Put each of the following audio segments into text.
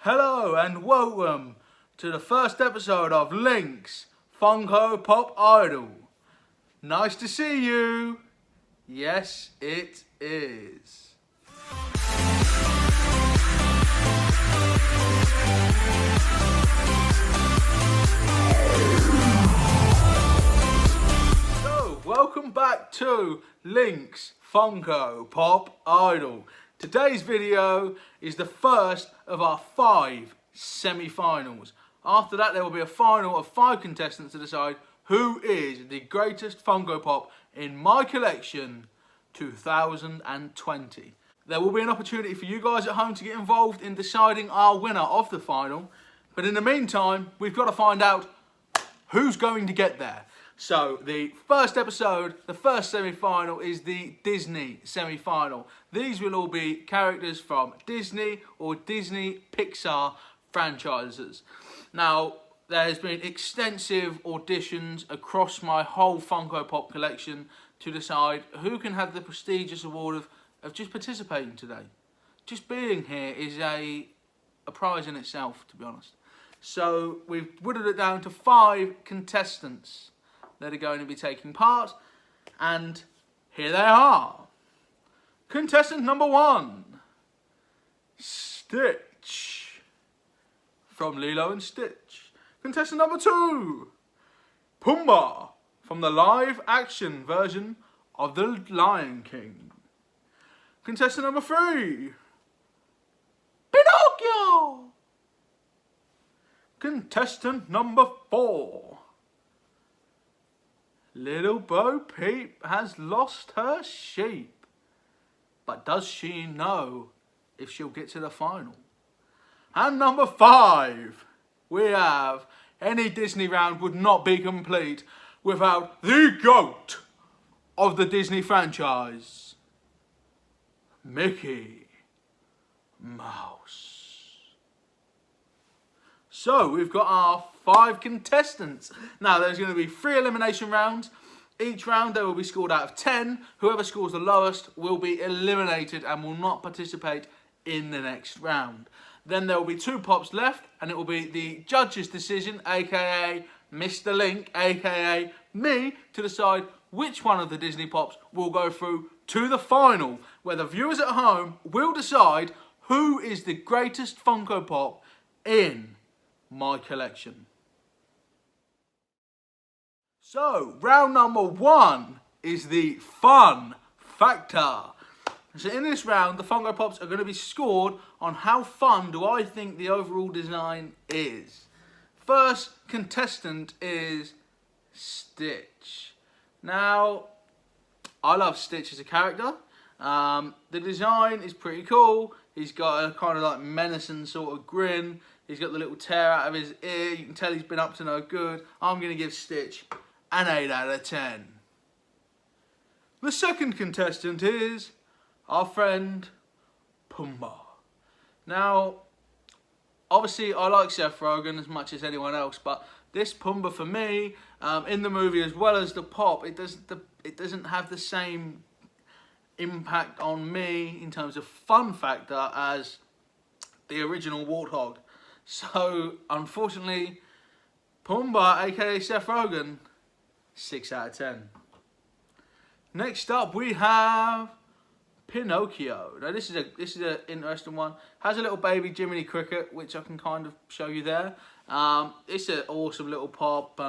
Hello and welcome to the first episode of Link's Funko Pop Idol. Nice to see you. Yes, it is. So, welcome back to Link's Funko Pop Idol. Today's video is the first of our 5 semi-finals. After that, there will be a final of 5 contestants to decide who is the greatest Funko Pop in my collection 2020. There will be an opportunity for you guys at home to get involved in deciding our winner of the final. But in the meantime, we've got to find out who's going to get there. So the first episode, the first semi-final is the Disney semi-final. These will all be characters from Disney or Disney Pixar franchises. Now, there has been extensive auditions across my whole Funko Pop collection to decide who can have the prestigious award of just participating today. Just being here is a prize in itself, to be honest. So we've whittled it down to 5 contestants that are going to be taking part, and here they are. Contestant number 1, Stitch from Lilo and Stitch. Contestant number 2, Pumbaa from the live action version of The Lion King. Contestant number 3, Pinocchio. Contestant number 4, Little Bo Peep has lost her sheep. But does she know if she'll get to the final? And number 5, we have any Disney round would not be complete without the GOAT of the Disney franchise, Mickey Mouse. So we've got our 5 contestants. Now there's going to be 3 elimination rounds. Each round they will be scored out of 10. Whoever scores the lowest will be eliminated and will not participate in the next round. Then there will be 2 pops left, and it will be the judge's decision, aka Mr. Link, aka me, to decide which one of the Disney Pops will go through to the final, where the viewers at home will decide who is the greatest Funko Pop in my collection. So, round number 1 is the fun factor. So in this round, the Funko Pops are going to be scored on how fun do I think the overall design is. First contestant is Stitch. Now, I love Stitch as a character. The design is pretty cool. He's got a kind of like menacing sort of grin. He's got the little tear out of his ear. You can tell he's been up to no good. I'm going to give Stitch an 8 out of 10. The second contestant is our friend Pumbaa. Now, obviously I like Seth Rogen as much as anyone else, but this Pumbaa for me, in the movie as well as the pop, it doesn't have the same impact on me in terms of fun factor as the original Warthog. So, unfortunately, Pumbaa, aka Seth Rogen, 6 out of 10. Next up, we have Pinocchio. Now, this is an interesting one. Has a little baby Jiminy Cricket, which I can kind of show you there. It's an awesome little pop.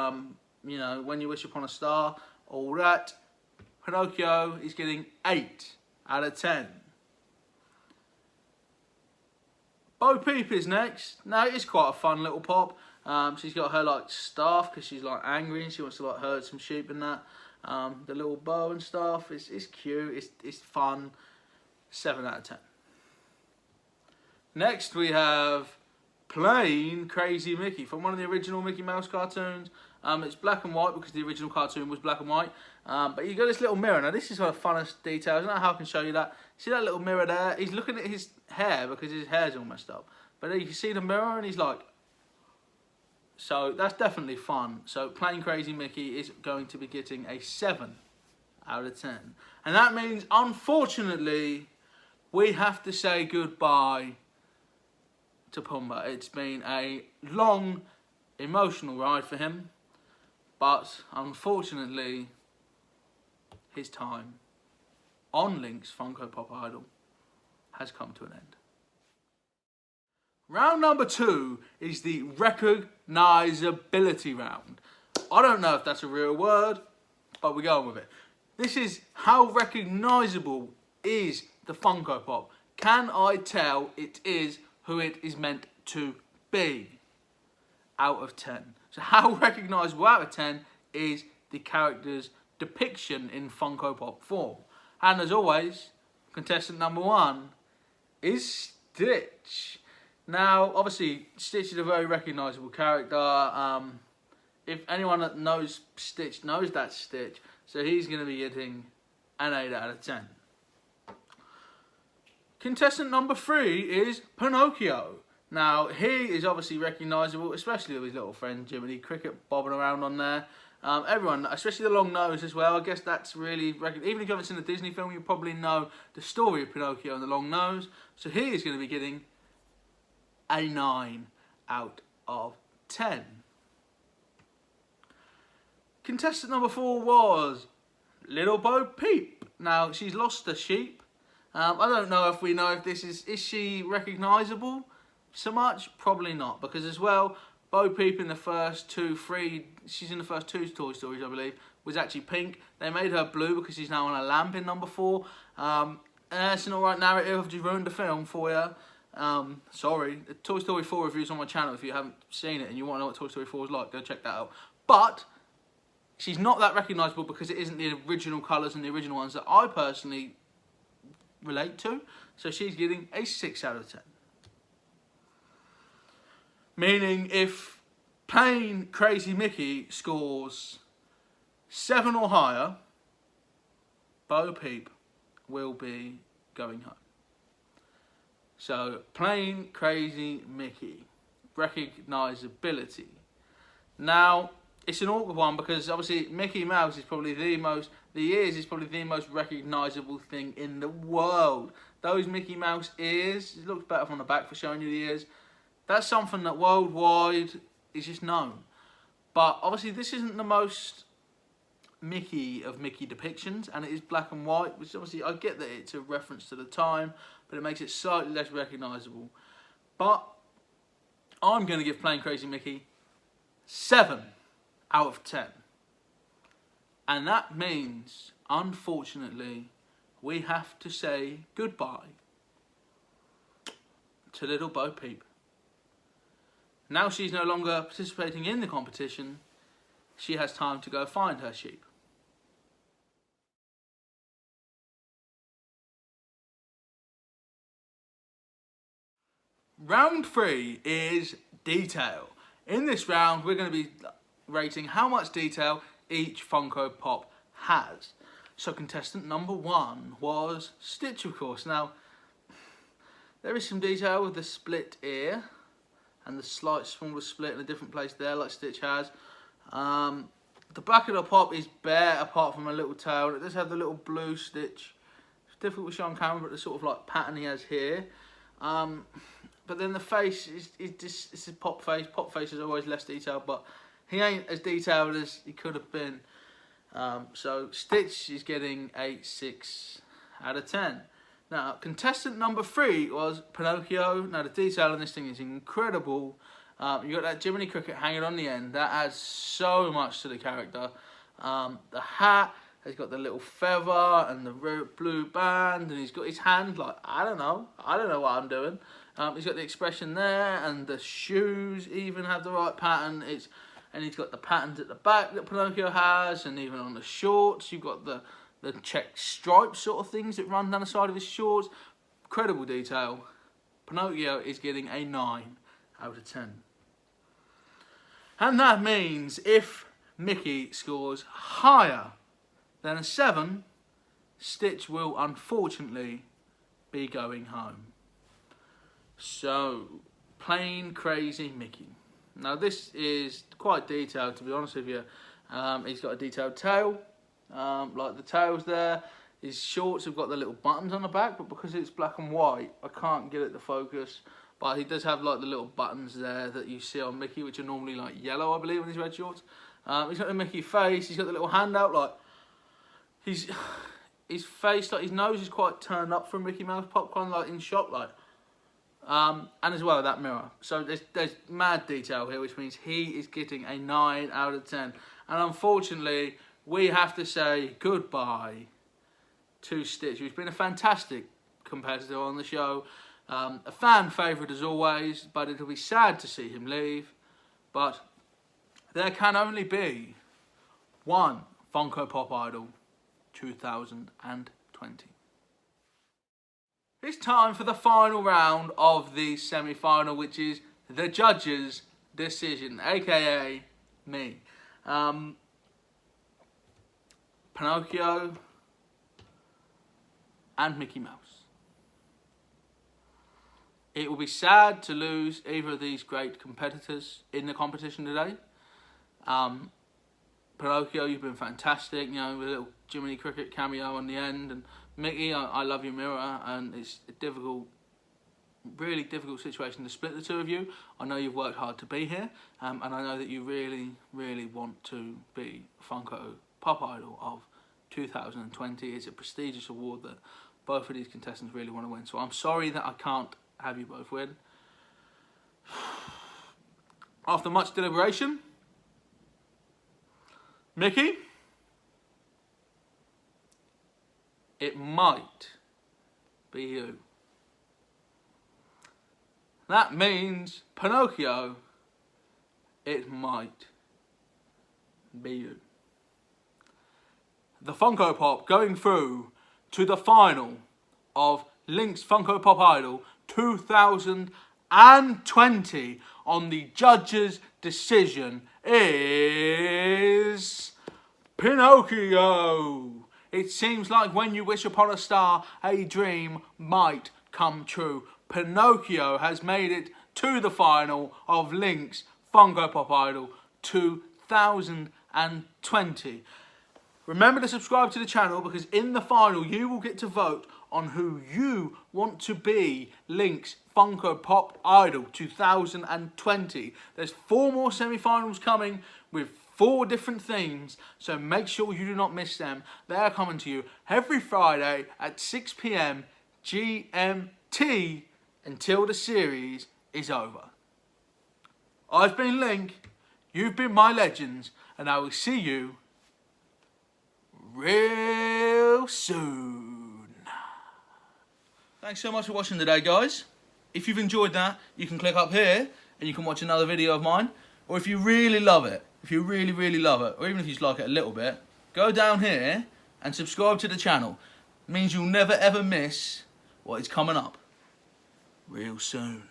You know, When You Wish Upon a Star, all that. Pinocchio is getting 8 out of 10. Bo Peep is next. Now, it's quite a fun little pop. She's got her like staff because she's like angry and she wants to like herd some sheep and that. The little bow and stuff. It's cute. It's fun. 7 out of 10. Next we have Plain Crazy Mickey from one of the original Mickey Mouse cartoons. It's black and white because the original cartoon was black and white. But you got this little mirror. Now this is one of the funnest details. I don't know how I can show you that. See that little mirror there? He's looking at his hair because his hair's all messed up. But then you can see the mirror and he's like... So that's definitely fun. So Plain Crazy Mickey is going to be getting a 7 out of 10. And that means, unfortunately, we have to say goodbye to Pumbaa. It's been a long, emotional ride for him, but unfortunately, his time on Link's Funko Pop Idol has come to an end. Round number 2 is the Recognizability round. I don't know if that's a real word, but we're going with it. This is how recognisable is the Funko Pop. Can I tell it is who it is meant to be out of 10? So how recognisable out of 10 is the character's depiction in Funko Pop form? And as always, contestant number 1 is Stitch. Now, obviously, Stitch is a very recognisable character. If anyone that knows Stitch knows that's Stitch, so he's going to be getting an 8 out of 10. Contestant number 3 is Pinocchio. Now, he is obviously recognisable, especially with his little friend Jiminy Cricket bobbing around on there. Everyone, especially the long nose as well, I guess that's really... Even if you haven't seen the Disney film, you probably know the story of Pinocchio and the long nose. So he is going to be getting a 9 out of 10. Contestant number 4 was Little Bo Peep. Now, she's lost a sheep. I don't know if we know if this is she recognisable so much? Probably not, because as well, Bo Peep in the first 2, 3, she's in the first 2 Toy Stories, I believe, was actually pink. They made her blue because she's now on a lamp in number 4. It's an alright narrative, I've just ruined the film for you. Sorry, the Toy Story 4 review's on my channel. If you haven't seen it and you want to know what Toy Story 4 is like, go check that out. But she's not that recognisable because it isn't the original colours and the original ones that I personally relate to. So she's getting a 6 out of 10. Meaning if plain Crazy Mickey scores 7 or higher, Bo Peep will be going home. So, plain Crazy Mickey, recognisability. Now, it's an awkward one because obviously Mickey Mouse is probably the most recognisable thing in the world. Those Mickey Mouse ears, it looks better from the back for showing you the ears. That's something that worldwide is just known. But obviously this isn't the most Mickey of Mickey depictions, and it is black and white, which obviously I get that it's a reference to the time, but it makes it slightly less recognisable. But I'm going to give Plain Crazy Mickey 7 out of 10. And that means, unfortunately, we have to say goodbye to Little Bo Peep. Now she's no longer participating in the competition, she has time to go find her sheep. Round 3 is detail. In this round, we're going to be rating how much detail each Funko Pop has. So contestant number 1 was Stitch, of course. Now, there is some detail with the split ear and the slight smaller split in a different place there, like Stitch has. The back of the pop is bare apart from a little tail. It does have the little blue Stitch. It's difficult to show on camera, but the sort of like pattern he has here. But then the face is just, it's a pop face. Pop face is always less detailed, but he ain't as detailed as he could have been. So Stitch is getting a 6 out of 10. Now, contestant number 3 was Pinocchio. Now, the detail on this thing is incredible. You got that Jiminy Cricket hanging on the end. That adds so much to the character. The hat has got the little feather and the blue band, and he's got his hand like, I don't know what I'm doing. He's got the expression there, and the shoes even have the right pattern. And he's got the patterns at the back that Pinocchio has, and even on the shorts, you've got the checked stripes sort of things that run down the side of his shorts. Incredible detail. Pinocchio is getting a 9 out of 10. And that means if Mickey scores higher than a 7, Stitch will unfortunately be going home. So, Plain Crazy Mickey. Now this is quite detailed, to be honest with you. He's got a detailed tail, like the tail's there. His shorts have got the little buttons on the back, but because it's black and white, I can't get it to focus. but he does have like the little buttons there that you see on Mickey, which are normally like yellow, I believe, on his red shorts. He's got the Mickey face. He's got the little hand out, like his face, like his nose is quite turned up from Mickey Mouse popcorn, like in shock, like. And as well that mirror. So there's mad detail here, which means he is getting a 9 out of 10. And unfortunately, we have to say goodbye to Stitch, who's been a fantastic competitor on the show. A fan favourite as always, but it'll be sad to see him leave. But there can only be one Funko Pop Idol 2020. It's time for the final round of the semi-final, which is the judges' decision, aka me. Pinocchio and Mickey Mouse. It will be sad to lose either of these great competitors in the competition today. Pinocchio, you've been fantastic, you know, with a little Jiminy Cricket cameo on the end, and Mickey, I love your mirror, and it's a difficult, really difficult situation to split the two of you. I know you've worked hard to be here, and I know that you really, really want to be Funko Pop Idol of 2020. It's a prestigious award that both of these contestants really want to win. So I'm sorry that I can't have you both win. After much deliberation, Mickey, it might be you. That means, Pinocchio, it might be you. The Funko Pop going through to the final of Link's Funko Pop Idol 2020 on the judges' decision is Pinocchio. It seems like when you wish upon a star, a dream might come true. Pinocchio has made it to the final of Link's Funko Pop Idol 2020. Remember to subscribe to the channel, because in the final you will get to vote on who you want to be Link's Funko Pop Idol 2020. There's 4 more semi-finals coming with 4 different themes, so make sure you do not miss them. They are coming to you every Friday at 6 PM GMT until the series is over. I've been Link, you've been my legends, and I will see you real soon. Thanks so much for watching today, guys. If you've enjoyed that, you can click up here and you can watch another video of mine. Or if you really love it, if you really, really love it, or even if you just like it a little bit, go down here and subscribe to the channel. It means you'll never ever miss what is coming up real soon.